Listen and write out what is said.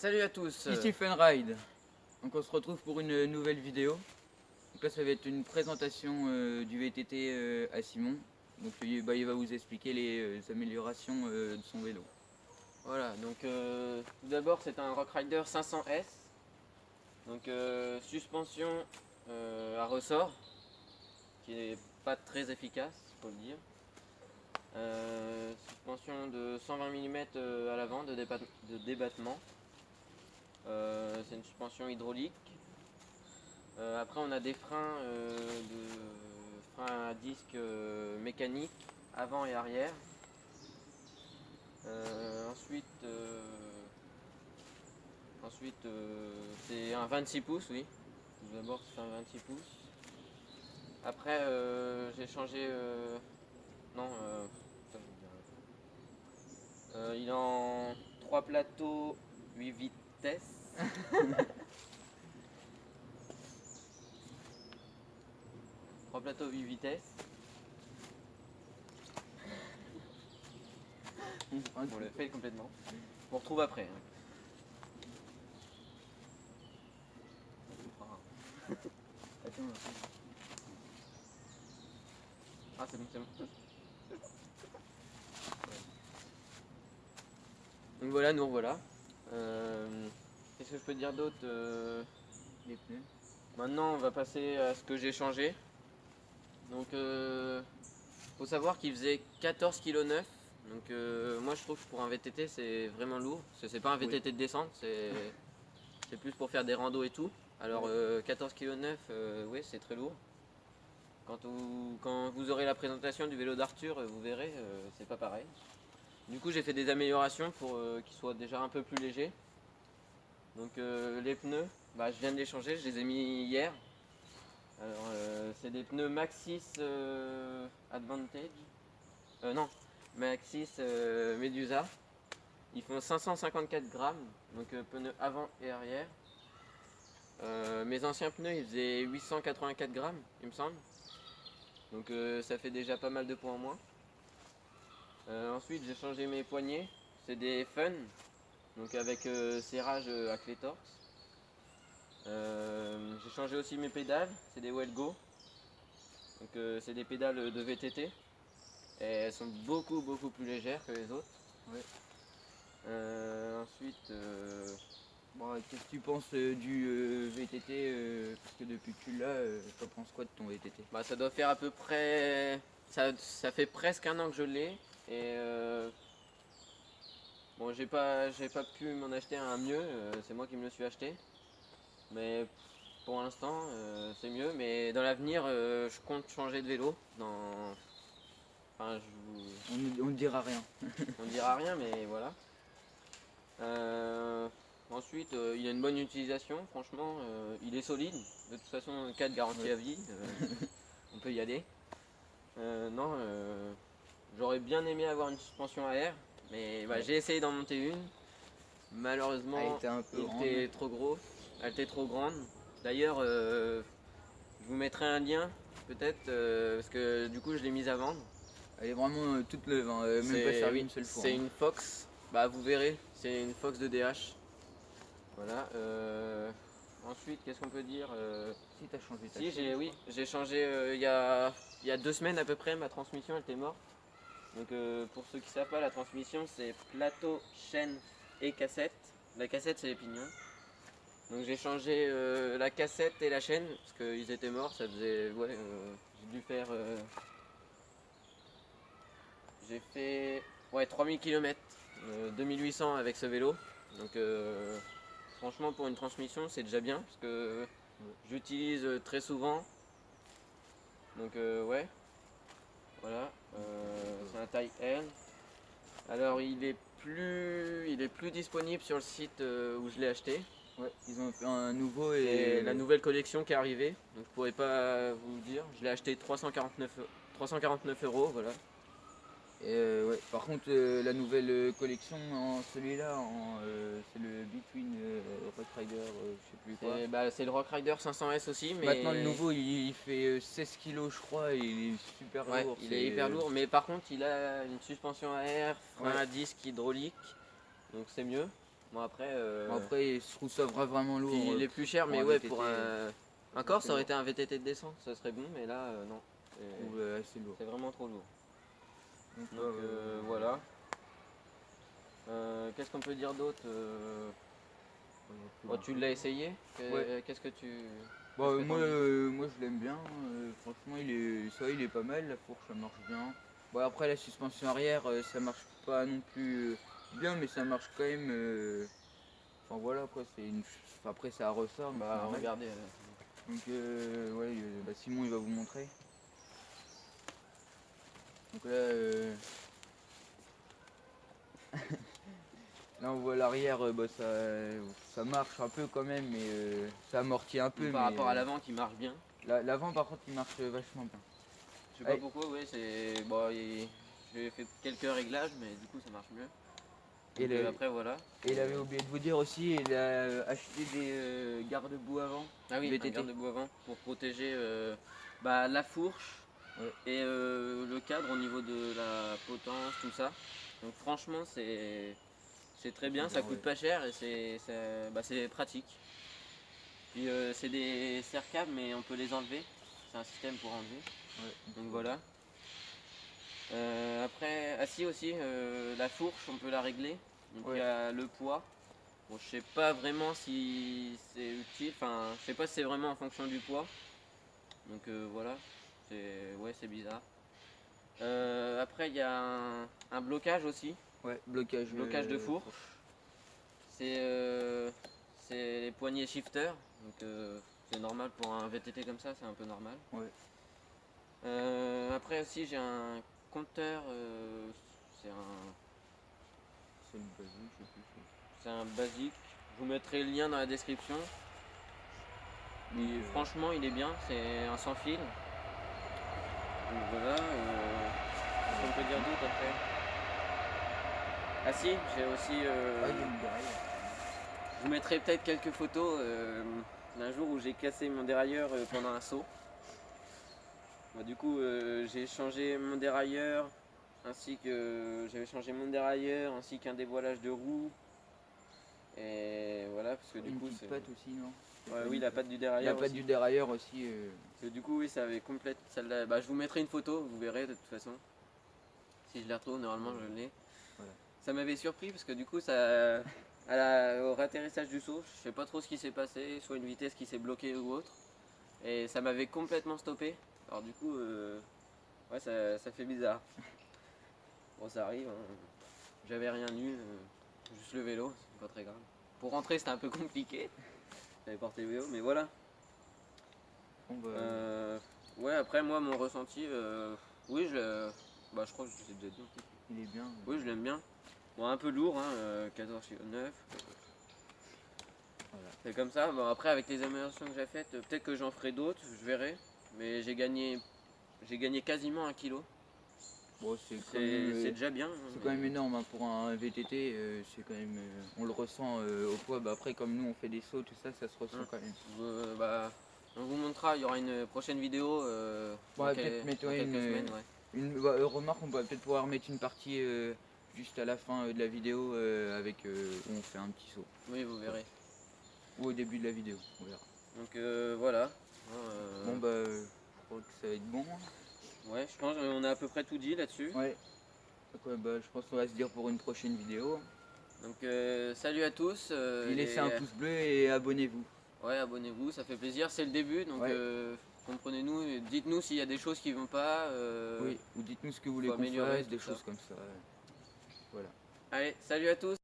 Salut à tous. Ici Funride. Donc on se retrouve pour une nouvelle vidéo. Donc là ça va être une présentation du VTT à Simon. Donc il va vous expliquer les améliorations de son vélo. Voilà, donc tout d'abord c'est un Rockrider 500S. Donc suspension à ressort qui n'est pas très efficace, faut le dire. Suspension de 120 mm à l'avant de débattement. C'est une suspension hydraulique. Après on a des freins, freins à disque mécanique avant et arrière. Ensuite, c'est un 26 pouces, oui. Tout d'abord c'est un 26 pouces. Après j'ai changé, non, ça, je vous dirai. Il est en 3 plateaux 8 vitesses. 3 plateaux 8 vitesses. On le fait complètement. On retrouve après. Hein. Ah c'est bon, c'est bon. Donc voilà, nous revoilà. Qu'est-ce que je peux dire d'autre Les pneus. Maintenant on va passer à ce que j'ai changé. Donc faut savoir qu'il faisait 14,9 kg. Donc moi je trouve que pour un VTT c'est vraiment lourd. Parce que c'est pas un VTT de descente, c'est plus pour faire des randos et tout. Alors 14,9 kg, oui c'est très lourd. Quand vous aurez la présentation du vélo d'Arthur, vous verrez, c'est pas pareil. Du coup j'ai fait des améliorations pour qu'il soit déjà un peu plus léger. Donc les pneus, bah, je viens de les changer, je les ai mis hier. Alors c'est des pneus Maxxis Advantage. Non, Maxxis Medusa. Ils font 554 grammes, donc pneus avant et arrière. Mes anciens pneus ils faisaient 884 grammes, il me semble. Donc ça fait déjà pas mal de points en moins. Ensuite j'ai changé mes poignées, c'est des Fun, donc avec serrage à clé torx. J'ai changé aussi mes pédales, c'est des Wellgo. Donc c'est des pédales de VTT. Et elles sont beaucoup plus légères que les autres. Ouais. Ensuite, Bon, qu'est-ce que tu penses du VTT parce que depuis que tu l'as, t'en penses quoi de ton VTT? bah, ça doit faire à peu près. Ça fait presque un an que je l'ai. Et bon, j'ai pas pu m'en acheter un mieux. C'est moi qui me le suis acheté. Mais pour l'instant, c'est mieux. Mais dans l'avenir, je compte changer de vélo. Enfin, On ne dira rien. on dira rien, mais voilà. Ensuite, il a une bonne utilisation, franchement, il est solide. De toute façon, 4 garanties à vie, on peut y aller. Non, j'aurais bien aimé avoir une suspension à air, mais bah, j'ai essayé d'en monter une. Malheureusement, Elle était un peu grande. était trop gros, elle était trop grande. D'ailleurs, je vous mettrai un lien, peut-être, parce que du coup, je l'ai mise à vendre. Elle est vraiment toute neuve, hein, même pas servie une seule fois. C'est une Fox, bah, vous verrez, c'est une Fox de DH. Voilà. Ensuite, qu'est-ce qu'on peut dire Si t'as changé ta Si, chaîne, oui, j'ai changé il y a 2 semaines à peu près, ma transmission elle était morte. Donc pour ceux qui ne savent pas, la transmission c'est plateau, chaîne et cassette. La cassette c'est les pignons. Donc j'ai changé la cassette et la chaîne parce qu'ils étaient morts, ça faisait... Ouais, j'ai dû faire... j'ai fait... Ouais, 3000 km, 2800 avec ce vélo. Donc franchement pour une transmission c'est déjà bien parce que j'utilise très souvent. Donc ouais, voilà, c'est un taille L. Alors il est plus disponible sur le site où je l'ai acheté. ouais, ils ont fait un nouveau Et la nouvelle collection qui est arrivée, donc je pourrais pas vous le dire. Je l'ai acheté 349 euros, voilà. ouais. Par contre, la nouvelle collection, celui-là, c'est le Between Rockrider, je sais plus quoi. Bah, c'est le Rockrider 500S aussi, mais Maintenant, le nouveau, il fait 16 kg, je crois, et il est super ouais, lourd. il est hyper lourd, mais par contre il a une suspension à air, frein Ouais. à disque hydraulique, donc c'est mieux. Bon après, Bon, après, je trouve ça vraiment lourd. puis il est plus cher, pour mais un ouais, VTT, pour un corps, ça aurait été un VTT de descente, ça serait bon, mais là, non. je trouve assez lourd. C'est vraiment trop lourd. Donc, Donc voilà. Qu'est-ce qu'on peut dire d'autre Bon, tu l'as essayé Ouais. Qu'est-ce que tu... Bah, qu'est-ce que moi, t'en dis moi je l'aime bien, franchement il est pas mal, la fourche ça marche bien. Bon, après la suspension arrière ça marche pas non plus bien, mais ça marche quand même. Enfin voilà quoi, enfin, après ça ressort, mais c'est Bah normal. regardez. Donc ouais, bah, Simon il va vous montrer. Donc là, là on voit l'arrière, bah, ça marche un peu quand même, mais ça amortit un peu. Par Mais, rapport à l'avant qui marche bien. l'avant par contre il marche vachement bien. Je sais pas Ouais. pourquoi, ouais, c'est... Bon, j'ai fait quelques réglages, mais du coup ça marche mieux. Et Donc, après voilà. Et il avait oublié de vous dire aussi, il a acheté des garde-boue avant. Ah oui, un VTT. garde-boue avant pour protéger bah, la fourche Ouais. et le cadre au niveau de la potence, tout ça. Donc franchement c'est très bien, ça coûte ouais. pas cher et c'est pratique. Puis c'est des serre-câbles mais on peut les enlever, c'est un système pour enlever. Ouais. Donc voilà. Après, assis aussi, la fourche on peut la régler. Donc il y a le poids. Bon, je sais pas vraiment si c'est utile, enfin je sais pas si c'est vraiment en fonction du poids. Donc voilà, c'est bizarre. Après il y a un blocage aussi, Ouais, blocage. blocage de fourche. C'est les poignées shifter, donc c'est normal pour un VTT comme ça, c'est un peu normal. Ouais. Après aussi j'ai un compteur, c'est C'est une basique, je sais plus. c'est un basique. Je vous mettrai le lien dans la description. Mais franchement il est bien, c'est un sans fil. Donc voilà, qu'est-ce qu'on peut dire d'autre après? Ah si, j'ai aussi... Ah, il y a une derrière. je vous mettrai peut-être quelques photos d'un jour où j'ai cassé mon dérailleur pendant un saut. Bah, du coup j'ai changé mon dérailleur, j'avais changé mon dérailleur ainsi qu'un dévoilage de roue. Et voilà, parce que du Une coup petite c'est... patte aussi, non? Ouais, oui, la patte du La dérailleur patte aussi. du dérailleur aussi. Parce que du coup oui, ça avait complète celle-là. Bah, je vous mettrai une photo, vous verrez de toute façon. Si je la retrouve, normalement je l'ai. Voilà. Ça m'avait surpris parce que du coup, au ratterrissage du saut, je sais pas trop ce qui s'est passé, soit une vitesse qui s'est bloquée ou autre. Et ça m'avait complètement stoppé. Alors du coup, ouais, ça fait bizarre. Bon, ça arrive, hein. J'avais rien eu, juste le vélo, c'est pas très grave. Pour rentrer, c'était un peu compliqué. J'avais porté le vélo, mais voilà. Bon, bah, Ouais, après, moi, mon ressenti, oui, je crois que je l'ai déjà dit. il est bien. Oui, je l'aime bien. Bon, un peu lourd, hein, 14 kg 9. Voilà. C'est comme ça. Bon, après, avec les améliorations que j'ai faites, peut-être que j'en ferai d'autres, je verrai. Mais j'ai gagné quasiment 1 kilo. Bon, C'est déjà bien. c'est quand même énorme hein, pour un VTT. C'est quand même, on le ressent au poids. Bah, après, comme nous on fait des sauts, tout ça, ça se ressent quand même. Bah, on vous montrera, il y aura une prochaine vidéo Bon, dans, peut-être mettre dans quelques semaines. Ouais. remarque, on va peut-être pouvoir mettre une partie juste à la fin de la vidéo avec où on fait un petit saut. Oui, vous verrez. Ou au début de la vidéo, on verra. Donc voilà. Bon bah je crois que ça va être bon. Ouais, je pense qu'on a à peu près tout dit là-dessus. Ouais. Donc, bah, je pense qu'on va se dire pour une prochaine vidéo. Donc salut à tous. Et laissez un pouce bleu et abonnez-vous. Ouais, abonnez-vous, ça fait plaisir, c'est le début, donc Ouais. comprenez-nous, et dites-nous s'il y a des choses qui vont pas. Oui, ou dites-nous ce que vous voulez faut qu'on améliorer fasse, des tout choses ça. comme ça. Voilà. Allez, salut à tous.